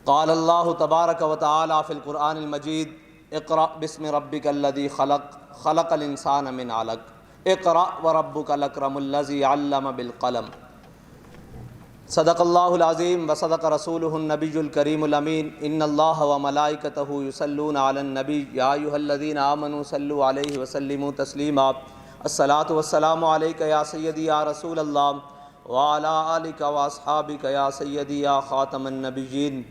قال اللہ تبارک و تعالی فی القرآن المجید اقرأ بسم ربک الذی خلق خلق الانسان من علق اقرأ وربک الاکرم الذی علم بالقلم۔ صدق اللہ العظیم و صدق رسولہ النبی الکریم الامین۔ ان اللہ و ملائکتہ یصلون علی النبی یا ایھا الذین آمنوا صلوا علیہ وسلموا تسلیما۔ الصلاۃ والسلام علیک یا سیدی یا رسول اللہ وعلی آلک واصحابک یا سیدی یا خاتم النبیین۔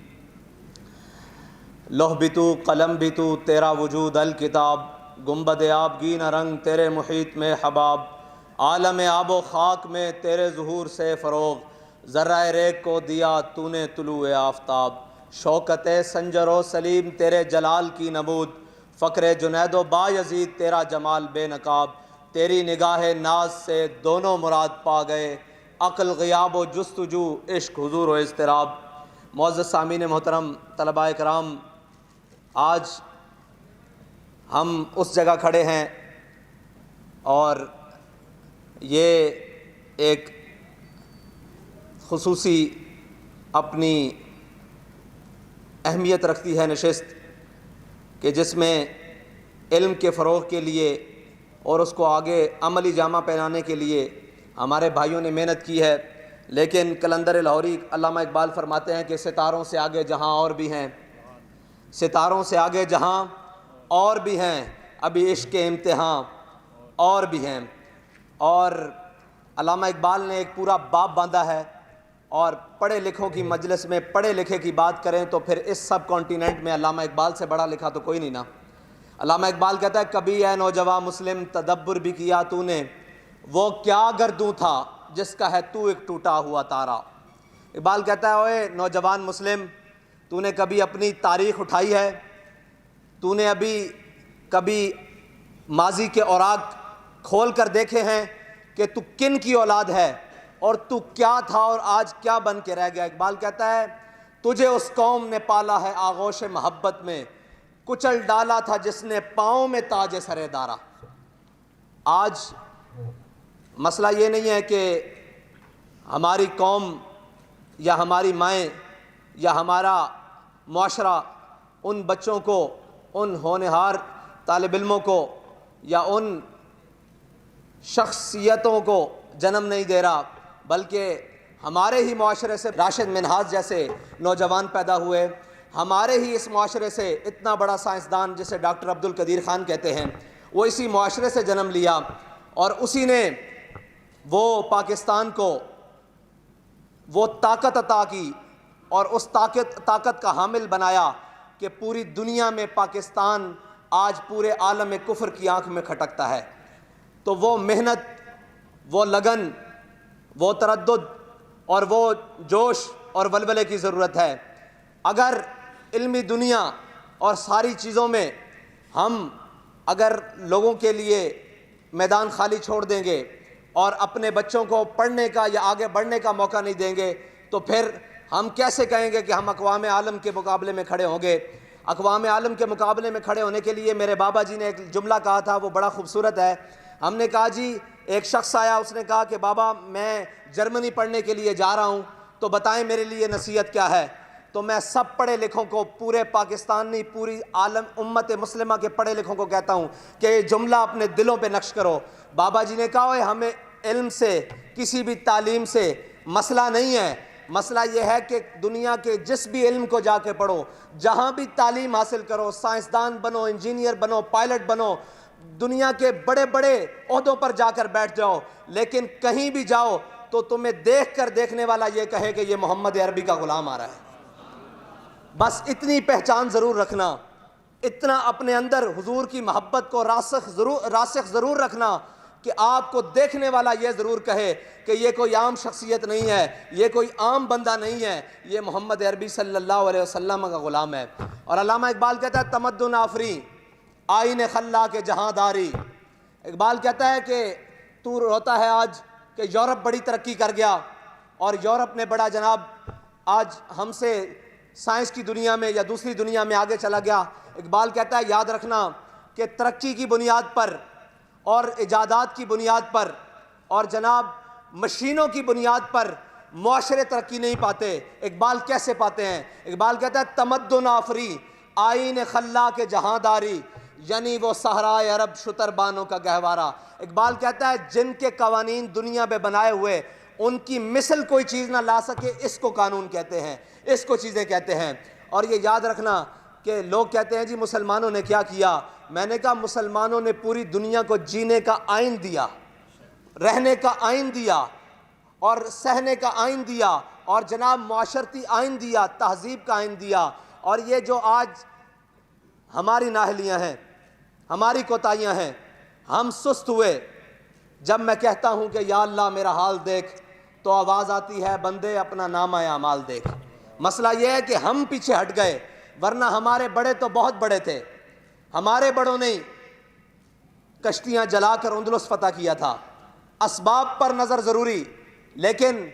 لوح بھی تو قلم بھی تو تیرا وجود الکتاب، گنبد آبگین رنگ تیرے محیط میں حباب، عالم آب و خاک میں تیرے ظہور سے فروغ، ذرہ ریگ کو دیا تو نے طلوع آفتاب، شوکت سنجر و سلیم تیرے جلال کی نمود، فقر جنید و بایزید تیرا جمال بے نقاب، تیری نگاہ ناز سے دونوں مراد پا گئے، عقل غیاب و جستجو عشق حضور و اضطراب۔ معزز سامعین محترم، طلباء کرام، آج ہم اس جگہ کھڑے ہیں اور یہ ایک خصوصی اپنی اہمیت رکھتی ہے نشست کہ جس میں علم کے فروغ کے لیے اور اس کو آگے عملی جامہ پہنانے کے لیے ہمارے بھائیوں نے محنت کی ہے، لیکن قلندر لاہوری علامہ اقبال فرماتے ہیں کہ ستاروں سے آگے جہاں اور بھی ہیں، ستاروں سے آگے جہاں اور بھی ہیں، ابھی عشق کے امتحان اور بھی ہیں۔ اور علامہ اقبال نے ایک پورا باب باندھا ہے، اور پڑھے لکھوں کی مجلس میں پڑھے لکھے کی بات کریں تو پھر اس سب کانٹیننٹ میں علامہ اقبال سے بڑا لکھا تو کوئی نہیں نا۔ علامہ اقبال کہتا ہے کبھی اے نوجوان مسلم تدبر بھی کیا تو نے، وہ کیا گردوں تھا جس کا ہے تو ایک ٹوٹا ہوا تارا۔ اقبال کہتا ہے اوے نوجوان مسلم، تو نے کبھی اپنی تاریخ اٹھائی ہے؟ تو نے ابھی کبھی ماضی کے اوراق کھول کر دیکھے ہیں کہ تو کن کی اولاد ہے اور تو کیا تھا اور آج کیا بن کے رہ گیا؟ اقبال کہتا ہے تجھے اس قوم نے پالا ہے آغوش محبت میں، کچل ڈالا تھا جس نے پاؤں میں تاج سر دارا۔ آج مسئلہ یہ نہیں ہے کہ ہماری قوم یا ہماری مائیں یا ہمارا معاشرہ ان بچوں کو، ان ہونہار طالب علموں کو یا ان شخصیتوں کو جنم نہیں دے رہا، بلکہ ہمارے ہی معاشرے سے راشد منہاج جیسے نوجوان پیدا ہوئے، ہمارے ہی اس معاشرے سے اتنا بڑا سائنسدان جسے ڈاکٹر عبدالقدیر خان کہتے ہیں، وہ اسی معاشرے سے جنم لیا، اور اسی نے وہ پاکستان کو وہ طاقت عطا کی اور اس طاقت کا حامل بنایا کہ پوری دنیا میں پاکستان آج پورے عالم کفر کی آنکھ میں کھٹکتا ہے۔ تو وہ محنت، وہ لگن، وہ تردد اور وہ جوش اور ولولے کی ضرورت ہے۔ اگر علمی دنیا اور ساری چیزوں میں ہم اگر لوگوں کے لیے میدان خالی چھوڑ دیں گے اور اپنے بچوں کو پڑھنے کا یا آگے بڑھنے کا موقع نہیں دیں گے تو پھر ہم کیسے کہیں گے کہ ہم اقوام عالم کے مقابلے میں کھڑے ہوں گے؟ اقوام عالم کے مقابلے میں کھڑے ہونے کے لیے میرے بابا جی نے ایک جملہ کہا تھا، وہ بڑا خوبصورت ہے۔ ہم نے کہا جی، ایک شخص آیا، اس نے کہا کہ بابا میں جرمنی پڑھنے کے لیے جا رہا ہوں، تو بتائیں میرے لیے نصیحت کیا ہے؟ تو میں سب پڑھے لکھوں کو، پورے پاکستان نہیں پوری عالم امت مسلمہ کے پڑھے لکھوں کو کہتا ہوں کہ یہ جملہ اپنے دلوں پہ نقش کرو۔ بابا جی نے کہا ہمیں علم سے، کسی بھی تعلیم سے مسئلہ نہیں ہے، مسئلہ یہ ہے کہ دنیا کے جس بھی علم کو جا کے پڑھو، جہاں بھی تعلیم حاصل کرو، سائنسدان بنو، انجینئر بنو، پائلٹ بنو، دنیا کے بڑے بڑے عہدوں پر جا کر بیٹھ جاؤ، لیکن کہیں بھی جاؤ تو تمہیں دیکھ کر دیکھنے والا یہ کہے کہ یہ محمد عربی کا غلام آ رہا ہے۔ بس اتنی پہچان ضرور رکھنا، اتنا اپنے اندر حضور کی محبت کو راسخ ضرور رکھنا کہ آپ کو دیکھنے والا یہ ضرور کہے کہ یہ کوئی عام شخصیت نہیں ہے، یہ کوئی عام بندہ نہیں ہے، یہ محمد عربی صلی اللہ علیہ وسلم کا غلام ہے۔ اور علامہ اقبال کہتا ہے تمدن آفری آئین خلا کے جہاں داری۔ اقبال کہتا ہے کہ تو روتا ہے آج کہ یورپ بڑی ترقی کر گیا اور یورپ نے بڑا جناب آج ہم سے سائنس کی دنیا میں یا دوسری دنیا میں آگے چلا گیا۔ اقبال کہتا ہے یاد رکھنا کہ ترقی کی بنیاد پر اور ایجادات کی بنیاد پر اور جناب مشینوں کی بنیاد پر معاشرے ترقی نہیں پاتے۔ اقبال کیسے پاتے ہیں؟ اقبال کہتا ہے تمدن آفری آئین خلا کے جہاں داری، یعنی وہ صحرائے عرب شتر بانوں کا گہوارہ۔ اقبال کہتا ہے جن کے قوانین دنیا میں بنائے ہوئے ان کی مثل کوئی چیز نہ لا سکے، اس کو قانون کہتے ہیں، اس کو چیزیں کہتے ہیں۔ اور یہ یاد رکھنا کہ لوگ کہتے ہیں جی مسلمانوں نے کیا کیا؟ میں نے کہا مسلمانوں نے پوری دنیا کو جینے کا آئین دیا، رہنے کا آئین دیا اور سہنے کا آئین دیا، اور جناب معاشرتی آئین دیا، تہذیب کا آئین دیا۔ اور یہ جو آج ہماری نااہلیاں ہیں، ہماری کوتاہیاں ہیں، ہم سست ہوئے۔ جب میں کہتا ہوں کہ یا اللہ میرا حال دیکھ، تو آواز آتی ہے بندے اپنا نامہ اعمال دیکھ۔ مسئلہ یہ ہے کہ ہم پیچھے ہٹ گئے، ورنہ ہمارے بڑے تو بہت بڑے تھے۔ ہمارے بڑوں نے کشتیاں جلا کر اندلس فتح کیا تھا۔ اسباب پر نظر ضروری، لیکن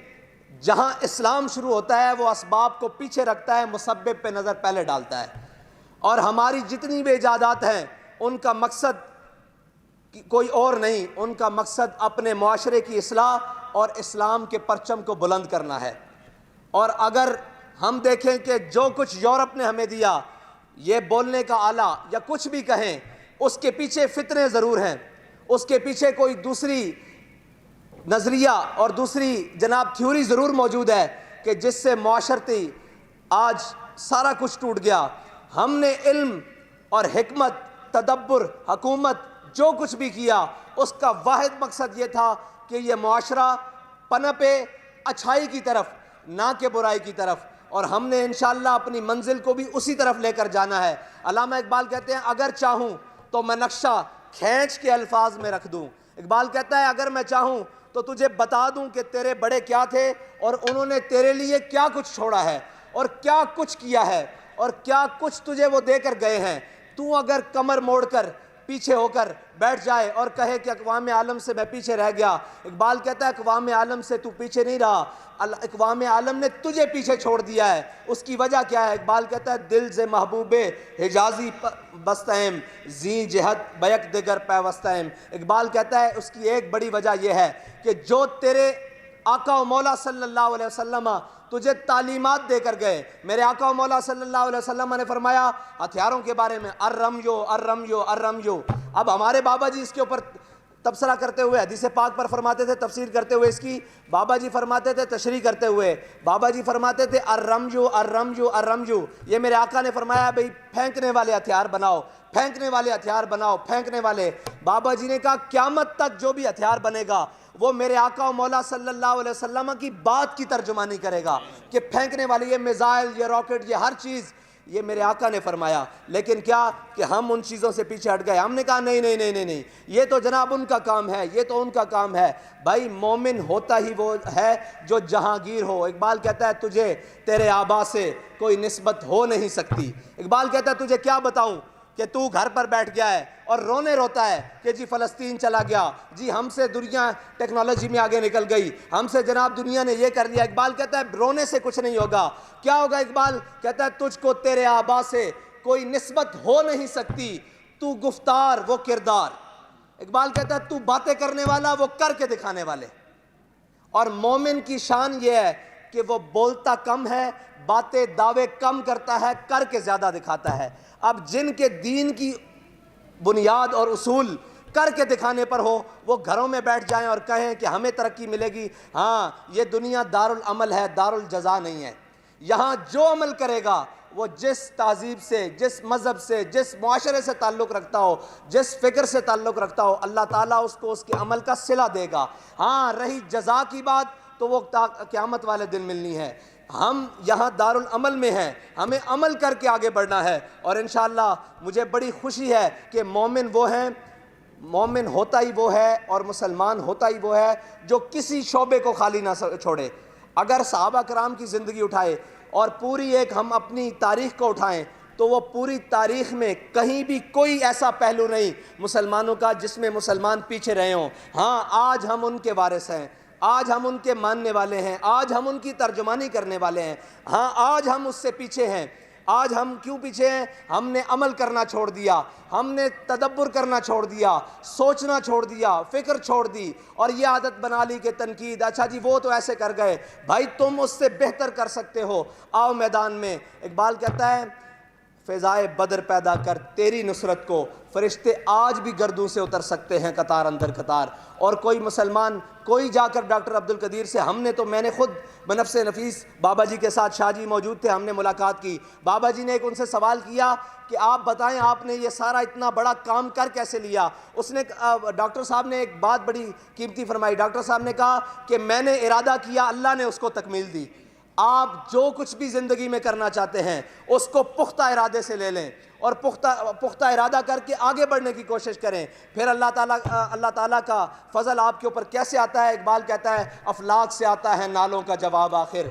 جہاں اسلام شروع ہوتا ہے وہ اسباب کو پیچھے رکھتا ہے، مسبب پہ نظر پہلے ڈالتا ہے۔ اور ہماری جتنی بھی ایجادات ہیں ان کا مقصد کوئی اور نہیں، ان کا مقصد اپنے معاشرے کی اصلاح اور اسلام کے پرچم کو بلند کرنا ہے۔ اور اگر ہم دیکھیں کہ جو کچھ یورپ نے ہمیں دیا، یہ بولنے کا آلہ یا کچھ بھی کہیں، اس کے پیچھے فتنے ضرور ہیں، اس کے پیچھے کوئی دوسری نظریہ اور دوسری جناب تھیوری ضرور موجود ہے کہ جس سے معاشرتی آج سارا کچھ ٹوٹ گیا۔ ہم نے علم اور حکمت، تدبر، حکومت جو کچھ بھی کیا، اس کا واحد مقصد یہ تھا کہ یہ معاشرہ پنپے اچھائی کی طرف، نہ کہ برائی کی طرف، اور ہم نے انشاءاللہ اپنی منزل کو بھی اسی طرف لے کر جانا ہے۔ علامہ اقبال کہتے ہیں اگر چاہوں تو میں نقشہ کھینچ کے الفاظ میں رکھ دوں۔ اقبال کہتا ہے اگر میں چاہوں تو تجھے بتا دوں کہ تیرے بڑے کیا تھے اور انہوں نے تیرے لیے کیا کچھ چھوڑا ہے اور کیا کچھ کیا ہے اور کیا کچھ تجھے وہ دے کر گئے ہیں۔ تو اگر کمر موڑ کر پیچھے ہو کر بیٹھ جائے اور کہے کہ اقوام عالم سے میں پیچھے رہ گیا، اقبال کہتا ہے اقوام عالم سے تو پیچھے نہیں رہا، اقوام عالم نے تجھے پیچھے چھوڑ دیا ہے۔ اس کی وجہ کیا ہے؟ اقبال کہتا ہے دل سے محبوب حجازی بستہم زی جہت بیک دگر پیوستہم۔ اقبال کہتا ہے اس کی ایک بڑی وجہ یہ ہے کہ جو تیرے آقا و مولا صلی اللہ علیہ وسلم تجھے تعلیمات دے کر گئے۔ میرے آقا و مولا صلی اللہ علیہ وسلم نے فرمایا ہتھیاروں کے بارے میں الرمیو الرمیو الرمیو۔ اب ہمارے بابا جی اس کے اوپر تبصرہ کرتے ہوئے حدیث پاک پر فرماتے تھے، تفسیر کرتے ہوئے اس کی بابا جی فرماتے تھے، تشریح کرتے ہوئے بابا جی فرماتے تھے الرمیو الرمیو الرمیو۔ یہ میرے آقا نے فرمایا بھئی پھینکنے والے ہتھیار بناؤ، پھینکنے والے ہتھیار بناؤ، پھینکنے والے۔ بابا جی نے کہا قیامت تک جو بھی ہتھیار بنے گا وہ میرے آقا و مولا صلی اللہ علیہ وسلم کی بات کی ترجمانی کرے گا کہ پھینکنے والے، یہ میزائل، یہ راکٹ، یہ ہر چیز یہ میرے آقا نے فرمایا۔ لیکن کیا کہ ہم ان چیزوں سے پیچھے ہٹ گئے۔ ہم نے کہا نہیں نہیں نہیں نہیں نہیں، یہ تو جناب ان کا کام ہے، یہ تو ان کا کام ہے۔ بھائی مومن ہوتا ہی وہ ہے جو جہانگیر ہو۔ اقبال کہتا ہے تجھے تیرے آبا سے کوئی نسبت ہو نہیں سکتی۔ اقبال کہتا ہے تجھے کیا بتاؤں کہ تو گھر پر بیٹھ گیا ہے اور رونے روتا ہے کہ جی فلسطین چلا گیا، جی ہم سے دنیا ٹیکنالوجی میں آگے نکل گئی، ہم سے جناب دنیا نے یہ کر لیا۔ اقبال کہتا ہے رونے سے کچھ نہیں ہوگا۔ کیا ہوگا؟ اقبال کہتا ہے تجھ کو تیرے آبا سے کوئی نسبت ہو نہیں سکتی، تو گفتار وہ کردار۔ اقبال کہتا ہے تو باتیں کرنے والا وہ کر کے دکھانے والے۔ اور مومن کی شان یہ ہے کہ وہ بولتا کم ہے، باتیں دعوے کم کرتا ہے، کر کے زیادہ دکھاتا ہے۔ اب جن کے دین کی بنیاد اور اصول کر کے دکھانے پر ہو، وہ گھروں میں بیٹھ جائیں اور کہیں کہ ہمیں ترقی ملے گی۔ ہاں یہ دنیا دارالعمل ہے، دارالجزا نہیں ہے۔ یہاں جو عمل کرے گا وہ جس تہذیب سے، جس مذہب سے، جس معاشرے سے تعلق رکھتا ہو، جس فکر سے تعلق رکھتا ہو، اللہ تعالیٰ اس کو اس کے عمل کا صلہ دے گا۔ ہاں رہی جزا کی بات تو وہ قیامت والے دن ملنی ہے۔ ہم یہاں دارالعمل میں ہیں، ہمیں عمل کر کے آگے بڑھنا ہے۔ اور انشاءاللہ مجھے بڑی خوشی ہے کہ مومن وہ ہیں، مومن ہوتا ہی وہ ہے اور مسلمان ہوتا ہی وہ ہے جو کسی شعبے کو خالی نہ چھوڑے۔ اگر صحابہ کرام کی زندگی اٹھائے اور پوری ایک ہم اپنی تاریخ کو اٹھائیں تو وہ پوری تاریخ میں کہیں بھی کوئی ایسا پہلو نہیں مسلمانوں کا جس میں مسلمان پیچھے رہے ہوں۔ ہاں آج ہم ان کے وارث ہیں، آج ہم ان کے ماننے والے ہیں، آج ہم ان کی ترجمانی کرنے والے ہیں۔ ہاں آج ہم اس سے پیچھے ہیں، آج ہم کیوں پیچھے ہیں؟ ہم نے عمل کرنا چھوڑ دیا، ہم نے تدبر کرنا چھوڑ دیا، سوچنا چھوڑ دیا، فکر چھوڑ دی، اور یہ عادت بنا لی کہ تنقید، اچھا جی وہ تو ایسے کر گئے، بھائی تم اس سے بہتر کر سکتے ہو، آؤ میدان میں۔ اقبال کہتا ہے فضائے بدر پیدا کر تیری نصرت کو، فرشتے آج بھی گردوں سے اتر سکتے ہیں قطار اندر قطار۔ اور کوئی مسلمان کوئی جا کر ڈاکٹر عبدالقدیر سے، میں نے خود بنفس نفیس بابا جی کے ساتھ، شاہ جی موجود تھے، ہم نے ملاقات کی، بابا جی نے ایک ان سے سوال کیا کہ آپ بتائیں آپ نے یہ سارا اتنا بڑا کام کر کیسے لیا؟ اس نے ڈاکٹر صاحب نے ایک بات بڑی قیمتی فرمائی، ڈاکٹر صاحب نے کہا کہ میں نے ارادہ کیا، اللہ نے اس کو تکمیل دی۔ آپ جو کچھ بھی زندگی میں کرنا چاہتے ہیں اس کو پختہ ارادے سے لے لیں اور پختہ ارادہ کر کے آگے بڑھنے کی کوشش کریں، پھر اللہ تعالیٰ کا فضل آپ کے اوپر کیسے آتا ہے؟ اقبال کہتا ہے افلاک سے آتا ہے نالوں کا جواب آخر،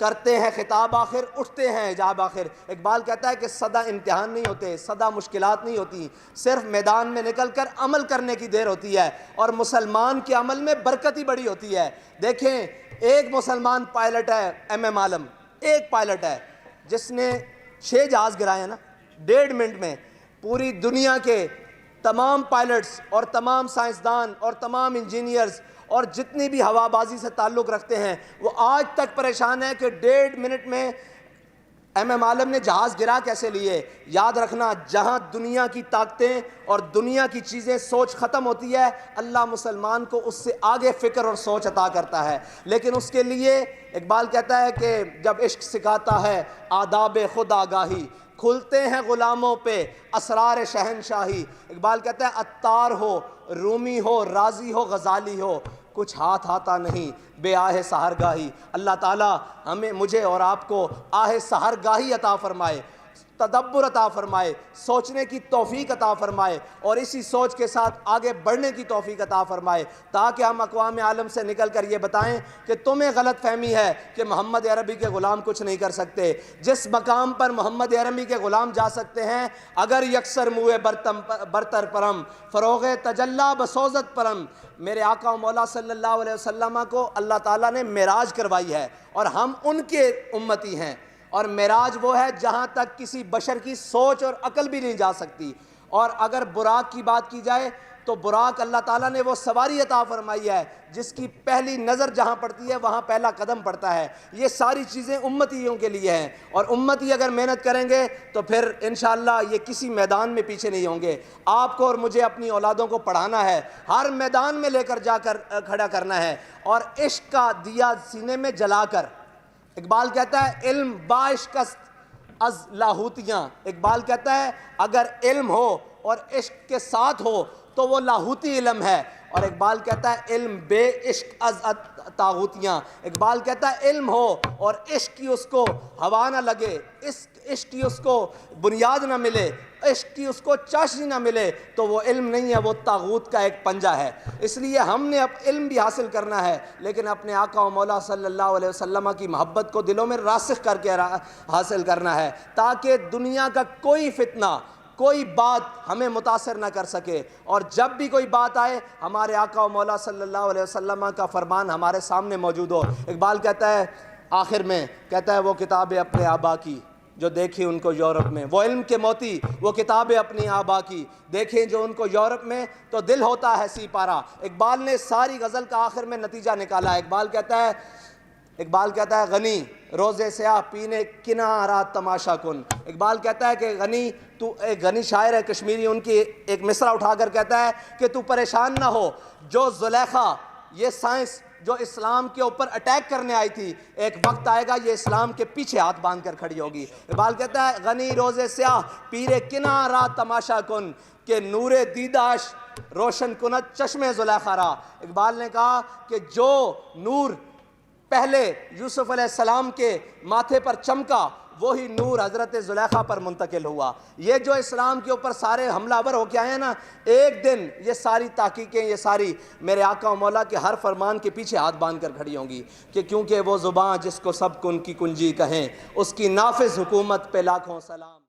کرتے ہیں خطاب آخر، اٹھتے ہیں حجاب آخر۔ اقبال کہتا ہے کہ صدا امتحان نہیں ہوتے، صدا مشکلات نہیں ہوتی، صرف میدان میں نکل کر عمل کرنے کی دیر ہوتی ہے، اور مسلمان کے عمل میں برکت ہی بڑی ہوتی ہے۔ دیکھیں ایک مسلمان پائلٹ ہے ایم عالم، ایک پائلٹ ہے جس نے 6 جہاز گرائے ہیں نا 1.5 منٹ میں۔ پوری دنیا کے تمام پائلٹس اور تمام سائنسدان اور تمام انجینئرز اور جتنی بھی ہوا بازی سے تعلق رکھتے ہیں وہ آج تک پریشان ہیں کہ 1.5 منٹ میں ایم عالم نے جہاز گرا کیسے لیے۔ یاد رکھنا جہاں دنیا کی طاقتیں اور دنیا کی چیزیں سوچ ختم ہوتی ہے، اللہ مسلمان کو اس سے آگے فکر اور سوچ عطا کرتا ہے، لیکن اس کے لیے اقبال کہتا ہے کہ جب عشق سکھاتا ہے آداب خود آگاہی، کھلتے ہیں غلاموں پہ اسرار شہنشاہی۔ اقبال کہتا ہے عطار ہو، رومی ہو، رازی ہو، غزالی ہو، کچھ ہاتھ آتا نہیں بے آہ سحرگاہی۔ اللہ تعالیٰ مجھے اور آپ کو آہ سحرگاہی عطا فرمائے، تدبر عطا فرمائے، سوچنے کی توفیق عطا فرمائے، اور اسی سوچ کے ساتھ آگے بڑھنے کی توفیق عطا فرمائے، تاکہ ہم اقوام عالم سے نکل کر یہ بتائیں کہ تمہیں غلط فہمی ہے کہ محمد عربی کے غلام کچھ نہیں کر سکتے۔ جس مقام پر محمد عربی کے غلام جا سکتے ہیں، اگر یکسر موئے برتر پرم فروغ تجلا بسوزت پرم، میرے آقا و مولا صلی اللہ علیہ وسلم کو اللہ تعالیٰ نے معراج کروائی ہے، اور ہم ان کے امتی ہیں، اور معراج وہ ہے جہاں تک کسی بشر کی سوچ اور عقل بھی نہیں جا سکتی۔ اور اگر براق کی بات کی جائے تو براق اللہ تعالیٰ نے وہ سواری عطا فرمائی ہے جس کی پہلی نظر جہاں پڑتی ہے وہاں پہلا قدم پڑتا ہے۔ یہ ساری چیزیں امتیوں کے لیے ہیں، اور امتی اگر محنت کریں گے تو پھر انشاءاللہ یہ کسی میدان میں پیچھے نہیں ہوں گے۔ آپ کو اور مجھے اپنی اولادوں کو پڑھانا ہے، ہر میدان میں لے کر جا کر کھڑا کرنا ہے، اور عشق کا دیا سینے میں جلا کر۔ اقبال کہتا ہے علم باشکست از لاہوتیاں، اقبال کہتا ہے اگر علم ہو اور عشق کے ساتھ ہو تو وہ لاہوتی علم ہے، اور اقبال کہتا ہے علم بے عشق از طاغوتیاں۔ اقبال کہتا ہے علم ہو اور عشق کی اس کو ہوا نہ لگے، عشق کی اس کو بنیاد نہ ملے، عشق کی اس کو چاشنی نہ ملے، تو وہ علم نہیں ہے، وہ طاغوت کا ایک پنجہ ہے۔ اس لیے ہم نے اب علم بھی حاصل کرنا ہے، لیکن اپنے آقا و مولا صلی اللہ علیہ وسلم کی محبت کو دلوں میں راسخ کر کے حاصل کرنا ہے، تاکہ دنیا کا کوئی فتنہ، کوئی بات ہمیں متاثر نہ کر سکے، اور جب بھی کوئی بات آئے ہمارے آقا و مولا صلی اللہ علیہ وسلم کا فرمان ہمارے سامنے موجود ہو۔ اقبال کہتا ہے آخر میں، کہتا ہے وہ کتابیں اپنے آبا کی جو دیکھی ان کو یورپ میں، وہ علم کے موتی وہ کتابیں اپنی آبا کی دیکھیں جو ان کو یورپ میں، تو دل ہوتا ہے سی پارا۔ اقبال نے ساری غزل کا آخر میں نتیجہ نکالا ہے۔ اقبال کہتا ہے غنی روزے سیاہ پینے کنارہ تماشا کن۔ اقبال کہتا ہے کہ غنی، تو ایک غنی شاعر ہے کشمیری، ان کی ایک مصرع اٹھا کر کہتا ہے کہ تو پریشان نہ ہو، جو زلیخا، یہ سائنس جو اسلام کے اوپر اٹیک کرنے آئی تھی، ایک وقت آئے گا یہ اسلام کے پیچھے ہاتھ باندھ کر کھڑی ہوگی۔ اقبال کہتا ہے غنی روزے سیاہ پیرے کنارہ تماشا کن، کہ نور دیداش روشن کنت چشم زلیخا را۔ اقبال نے کہا کہ جو نور پہلے یوسف علیہ السلام کے ماتھے پر چمکا وہی نور حضرت زلیخا پر منتقل ہوا۔ یہ جو اسلام کے اوپر سارے حملہ آور ہو کے آئے ہیں نا، ایک دن یہ ساری تحقیقیں، یہ ساری میرے آقا و مولا کے ہر فرمان کے پیچھے ہاتھ باندھ کر کھڑی ہوں گی، کہ کیونکہ وہ زباں جس کو سب کن کی کنجی کہیں، اس کی نافذ حکومت پہ لاکھوں سلام۔